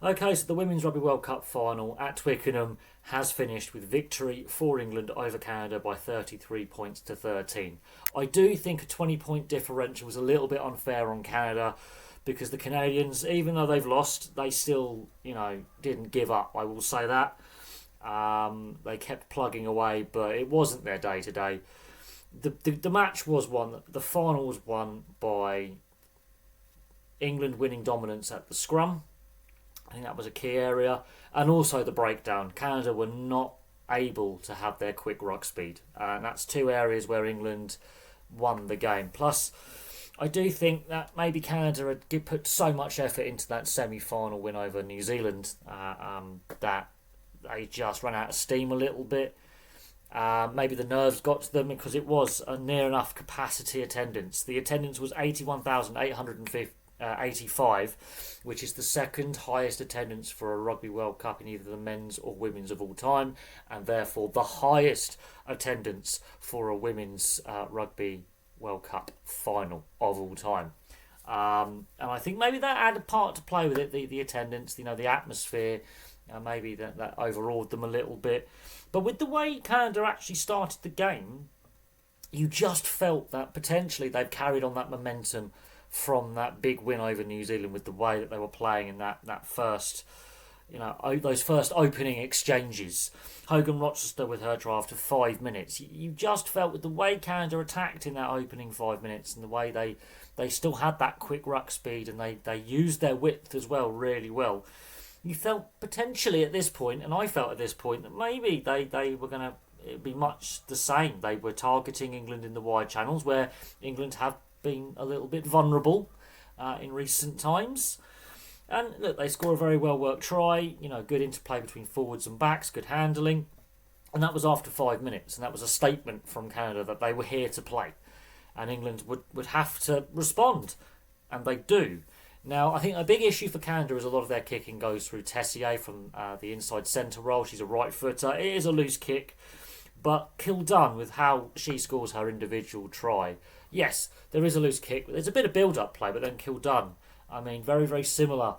Okay, so the Women's Rugby World Cup final at Twickenham has finished with victory for England over Canada by 33 points to 13. I do think a 20-point differential was a little bit unfair on Canada because the Canadians, even though they've lost, they still, didn't give up. I will say that. They kept plugging away, but it wasn't their day today. The match was won, the final was won by England winning dominance at the scrum. I think that was a key area. And also the breakdown. Canada were not able to have their quick ruck speed. And that's two areas where England won the game. Plus, I do think that maybe Canada had put so much effort into that semi-final win over New Zealand that they just ran out of steam a little bit. Maybe the nerves got to them because it was a near enough capacity attendance. The attendance was 81,885, which is the second highest attendance for a Rugby World Cup in either the men's or women's of all time, and therefore the highest attendance for a women's Rugby World Cup final of all time. And I think maybe that had a part to play with it, the attendance, the atmosphere, maybe that overawed them a little bit. But with the way Canada actually started the game, you just felt that potentially they've carried on that momentum from that big win over New Zealand with the way that they were playing in that first, those first opening exchanges. Hogan Rochester with her try after 5 minutes. You just felt with the way Canada attacked in that opening 5 minutes and the way they still had that quick ruck speed and they used their width as well really well. You felt potentially at this point, and I felt at this point, that maybe they were going to be much the same. They were targeting England in the wide channels where England have been a little bit vulnerable in recent times. And look, they score a very well worked try, good interplay between forwards and backs, good handling. And that was after 5 minutes, and that was a statement from Canada that they were here to play. And England would have to respond, and they do. Now, I think a big issue for Canada is a lot of their kicking goes through Tessier from the inside centre role. She's a right footer. It is a loose kick. But Kildun, with how she scores her individual try, yes, there is a loose kick. There's a bit of build-up play, but then Kildun, very, very similar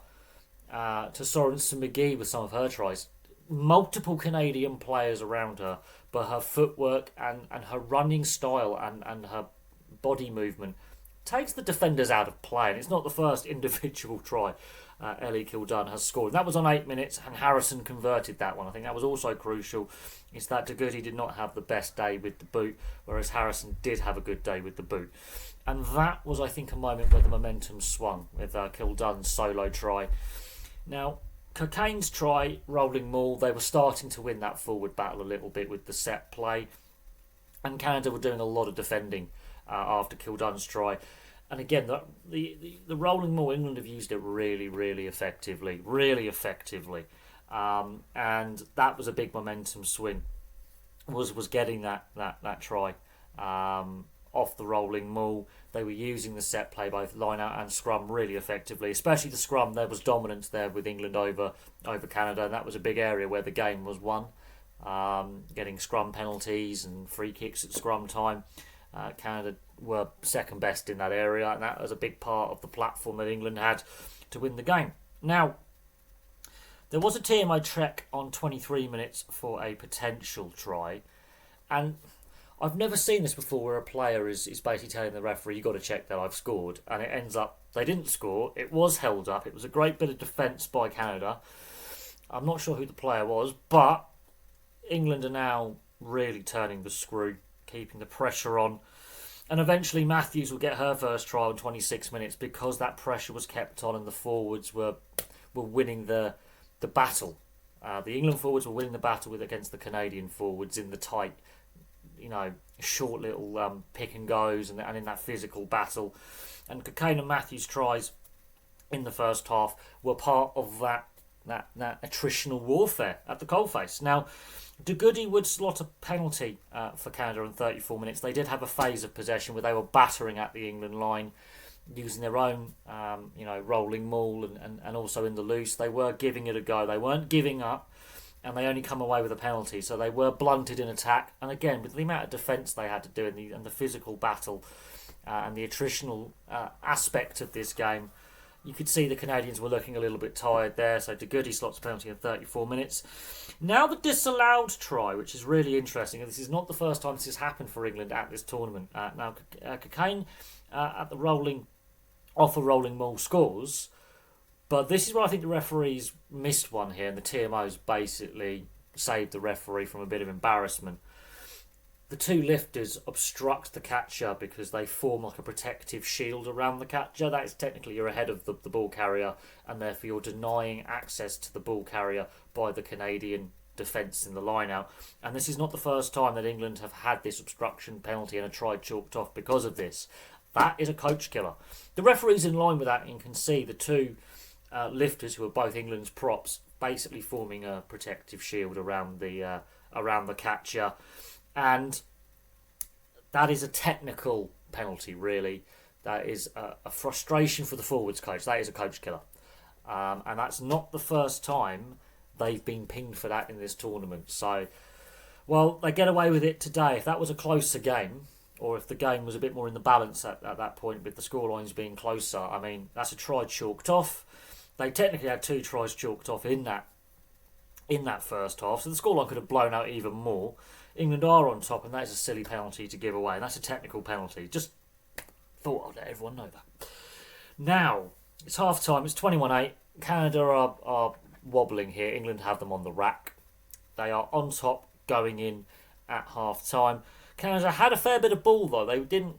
to Sorensen McGee with some of her tries. Multiple Canadian players around her, but her footwork and her running style and her body movement takes the defenders out of play, and it's not the first individual try Ellie Kildun has scored. And that was on 8 minutes, and Harrison converted that one. I think that was also crucial. It's that Dugudi did not have the best day with the boot, whereas Harrison did have a good day with the boot. And that was, I think, a moment where the momentum swung with Kildun's solo try. Now, Cocaine's try, rolling maul, they were starting to win that forward battle a little bit with the set play, and Canada were doing a lot of defending after Kildun's try. And again, the rolling maul, England have used it really, really effectively. And that was a big momentum swing, was getting that try off the rolling maul. They were using the set play, both line out and scrum, really effectively. Especially the scrum, there was dominance there with England over Canada, and that was a big area where the game was won. Getting scrum penalties and free kicks at scrum time. Canada were second best in that area, and that was a big part of the platform that England had to win the game. Now, there was a TMO check on 23 minutes for a potential try, and I've never seen this before where a player is basically telling the referee, you've got to check that I've scored, and it ends up they didn't score. It was held up. It was a great bit of defence by Canada. I'm not sure who the player was, but England are now really turning the screw, keeping the pressure on. And eventually Matthews will get her first try in 26 minutes because that pressure was kept on and the forwards were winning the battle. The England forwards were winning the battle against the Canadian forwards in the tight, short little pick and goes and in that physical battle. And Cocaine and Matthews' tries in the first half were part of that attritional warfare at the coalface. Now, Dugudi would slot a penalty for Canada in 34 minutes. They did have a phase of possession where they were battering at the England line, using their own, rolling maul and also in the loose. They were giving it a go. They weren't giving up, and they only come away with a penalty. So they were blunted in attack. And again, with the amount of defence they had to do and the physical battle and the attritional aspect of this game, You could see the Canadians were looking a little bit tired there, so De Goody slots penalty in 34 minutes. Now the disallowed try, which is really interesting, and this is not the first time this has happened for England at this tournament. Now, Cockayne at the rolling maul scores, but this is where I think the referees missed one here, and the TMO's basically saved the referee from a bit of embarrassment. The two lifters obstruct the catcher because they form like a protective shield around the catcher. That is technically you're ahead of the ball carrier, and therefore you're denying access to the ball carrier by the Canadian defence in the line-out. And this is not the first time that England have had this obstruction penalty and a try chalked off because of this. That is a coach killer. The referee's in line with that and can see the two lifters, who are both England's props, basically forming a protective shield around the catcher. And that is a technical penalty, really. That is a frustration for the forwards coach. That is a coach killer. And that's not the first time they've been pinged for that in this tournament. So, well, they get away with it today. If that was a closer game, or if the game was a bit more in the balance at that point with the scorelines being closer, I mean, that's a try chalked off. They technically had 2 tries chalked off in that first half, so the scoreline could have blown out even more. England are on top, and that is a silly penalty to give away, and that's a technical penalty. Just thought I'd let everyone know that. Now, it's half time, it's 21-8. Canada are wobbling here. England have them on the rack. They are on top going in at half time. Canada had a fair bit of ball, though. They didn't.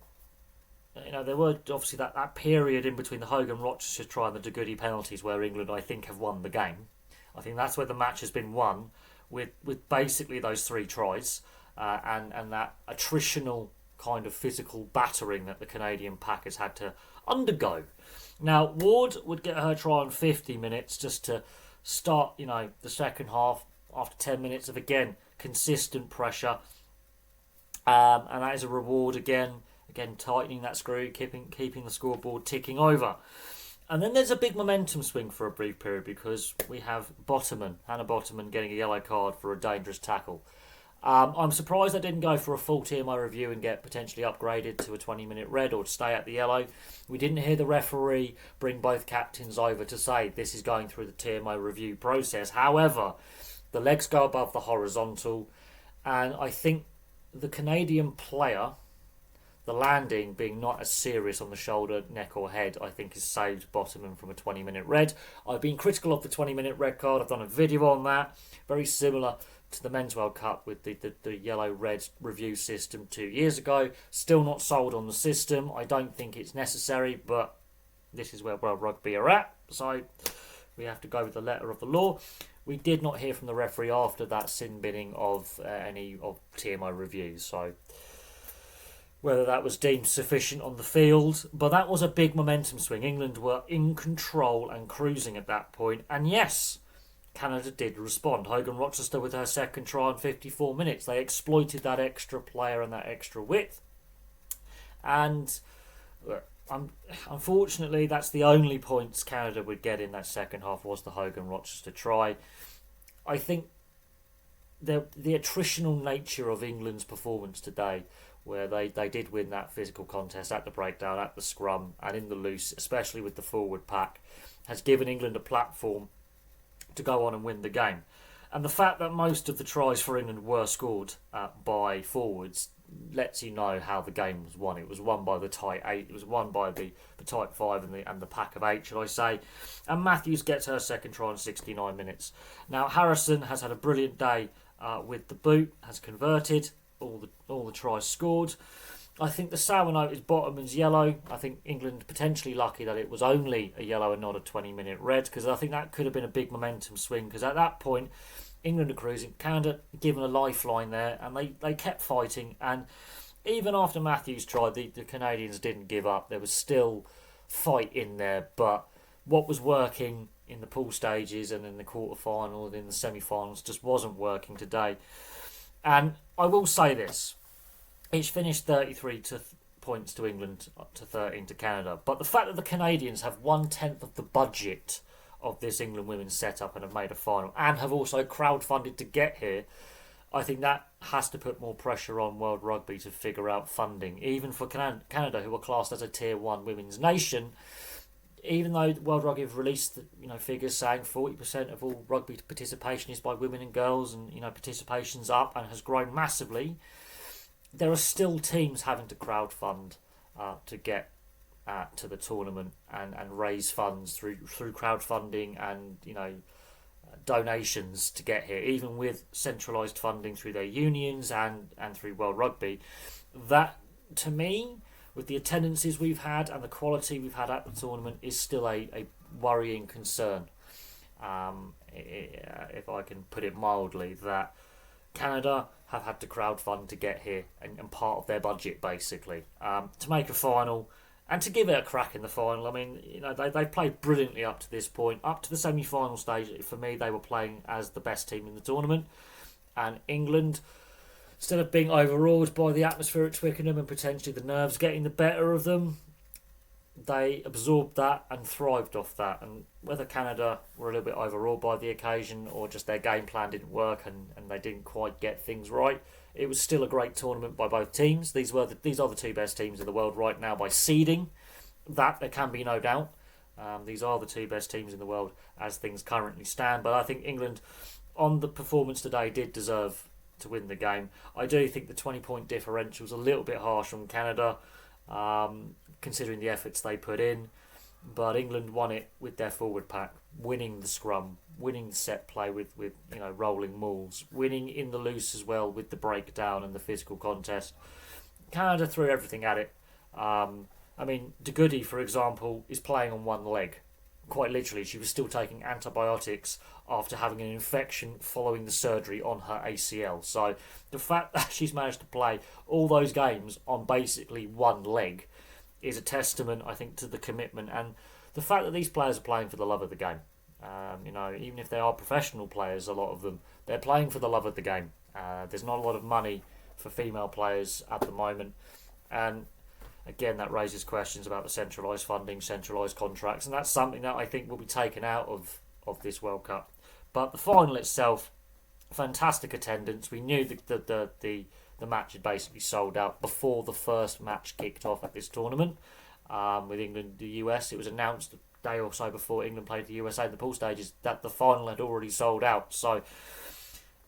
There were obviously that period in between the Hogan-Rochester try and the De Goody penalties where England, I think, have won the game. I think that's where the match has been won, with basically those 3 tries and that attritional kind of physical battering that the Canadian pack has had to undergo. Now, Ward would get her try on 50 minutes just to start, the second half after 10 minutes of, again, consistent pressure. And that is a reward again, tightening that screw, keeping the scoreboard ticking over. And then there's a big momentum swing for a brief period because we have Hannah Botterman getting a yellow card for a dangerous tackle. I'm surprised they didn't go for a full TMO review and get potentially upgraded to a 20-minute red or to stay at the yellow. We didn't hear the referee bring both captains over to say this is going through the TMO review process. However, the legs go above the horizontal, and I think the Canadian player, the landing being not as serious on the shoulder, neck or head, I think has saved Botterman from a 20-minute red. I've been critical of the 20-minute red card. I've done a video on that. Very similar to the Men's World Cup with the yellow-red review system 2 years ago. Still not sold on the system. I don't think it's necessary, but this is where World Rugby are at. So we have to go with the letter of the law. We did not hear from the referee after that sin binning of any of TMO reviews. So whether that was deemed sufficient on the field, but that was a big momentum swing. England were in control and cruising at that point, and yes, Canada did respond. Hogan-Rochester with her second try in 54 minutes. They exploited that extra player and that extra width, and unfortunately that's the only points Canada would get in that second half was the Hogan-Rochester try. I think the attritional nature of England's performance today, where they did win that physical contest at the breakdown, at the scrum, and in the loose, especially with the forward pack, has given England a platform to go on and win the game. And the fact that most of the tries for England were scored by forwards lets you know how the game was won. It was won by the tight 8. It was won by the tight 5 and the pack of 8, should I say. And Matthews gets her second try in 69 minutes. Now, Harrison has had a brilliant day with the boot, has converted all the tries scored. I think the sour note is Botterman's yellow. I think England potentially lucky that it was only a yellow and not a 20-minute red, because I think that could have been a big momentum swing, because at that point England are cruising, Canada given a lifeline there, and they kept fighting. And even after Matthews tried, the Canadians didn't give up. There was still fight in there, but what was working in the pool stages and in the quarterfinal and in the semi-finals just wasn't working today. And I will say this, it's finished 33 points to England to 13 to Canada. But the fact that the Canadians have 1/10 of the budget of this England women's setup and have made a final and have also crowdfunded to get here, I think that has to put more pressure on World Rugby to figure out funding. Even for Canada, who are classed as a Tier 1 women's nation, even though World Rugby have released figures saying 40% of all rugby participation is by women and girls, and participation's up and has grown massively, there are still teams having to crowdfund to get to the tournament and raise funds through crowdfunding and donations to get here, even with centralised funding through their unions and through World Rugby. That, to me, with the attendances we've had and the quality we've had at the tournament, is still a worrying concern. If I can put it mildly, that Canada have had to crowdfund to get here and part of their budget, basically, to make a final and to give it a crack in the final. I mean, they played brilliantly up to this point. Up to the semi-final stage, for me, they were playing as the best team in the tournament. And England, instead of being overawed by the atmosphere at Twickenham and potentially the nerves getting the better of them, they absorbed that and thrived off that. And whether Canada were a little bit overawed by the occasion or just their game plan didn't work and they didn't quite get things right, it was still a great tournament by both teams. These are the two best teams in the world right now by seeding. That there can be no doubt. These are the two best teams in the world as things currently stand. But I think England, on the performance today, did deserve to win the game. I do think the 20-point differential was a little bit harsh on Canada, considering the efforts they put in. But England won it with their forward pack, winning the scrum, winning the set play with rolling mauls, winning in the loose as well with the breakdown and the physical contest. Canada threw everything at it. I mean, De Goody, for example, is playing on one leg. Quite literally, she was still taking antibiotics after having an infection following the surgery on her ACL. So the fact that she's managed to play all those games on basically one leg is a testament, I think, to the commitment and the fact that these players are playing for the love of the game. Even if they are professional players, a lot of them, they're playing for the love of the game. There's not a lot of money for female players at the moment, and again, that raises questions about the centralised funding, centralised contracts, and that's something that I think will be taken out of this World Cup. But the final itself, fantastic attendance. We knew that the match had basically sold out before the first match kicked off at this tournament. With England and the US, it was announced a day or so before England played the USA in the pool stages that the final had already sold out. So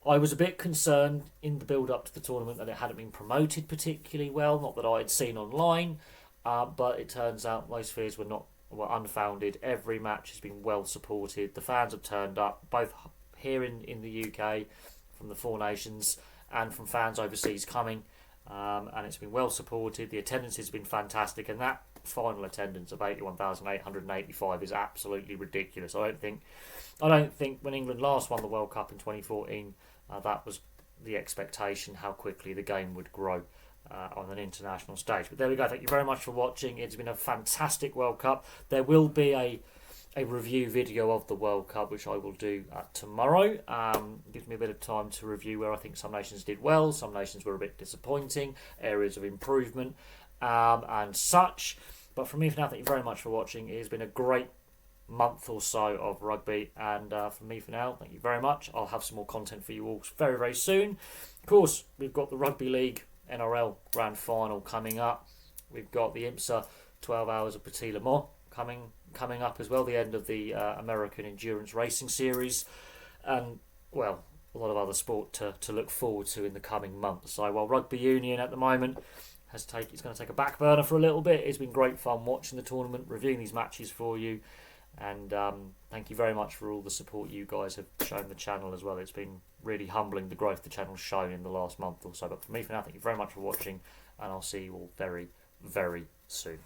I was a bit concerned in the build-up to the tournament that it hadn't been promoted particularly well. Not that I had seen online, but it turns out those fears were unfounded. Every match has been well supported. The fans have turned up, both here in the UK, from the Four Nations, and from fans overseas coming. And it's been well supported. The attendance has been fantastic, and that final attendance of 81,885 is absolutely ridiculous. I don't think when England last won the World Cup in 2014, that was the expectation, how quickly the game would grow on an international stage. But there we go. Thank you very much for watching. It's been a fantastic World Cup. There will be a review video of the World Cup, which I will do tomorrow. Gives me a bit of time to review where I think some nations did well, some nations were a bit disappointing, areas of improvement, and such. But from me for now, thank you very much for watching. It has been a great month or so of rugby, and from me for now, thank you very much. I'll have some more content for you all very, very soon. Of course, we've got the Rugby League NRL Grand Final coming up. We've got the IMSA 12 Hours of Petit Le Mans coming up as well, the end of the American Endurance Racing Series, and, well, a lot of other sport to look forward to in the coming months. So while Rugby Union at the moment it's going to take a back burner for a little bit, it's been great fun watching the tournament, reviewing these matches for you, and thank you very much for all the support you guys have shown the channel as well. It's been really humbling, the growth the channel's shown in the last month or so. But for me for now, thank you very much for watching, and I'll see you all very, very soon.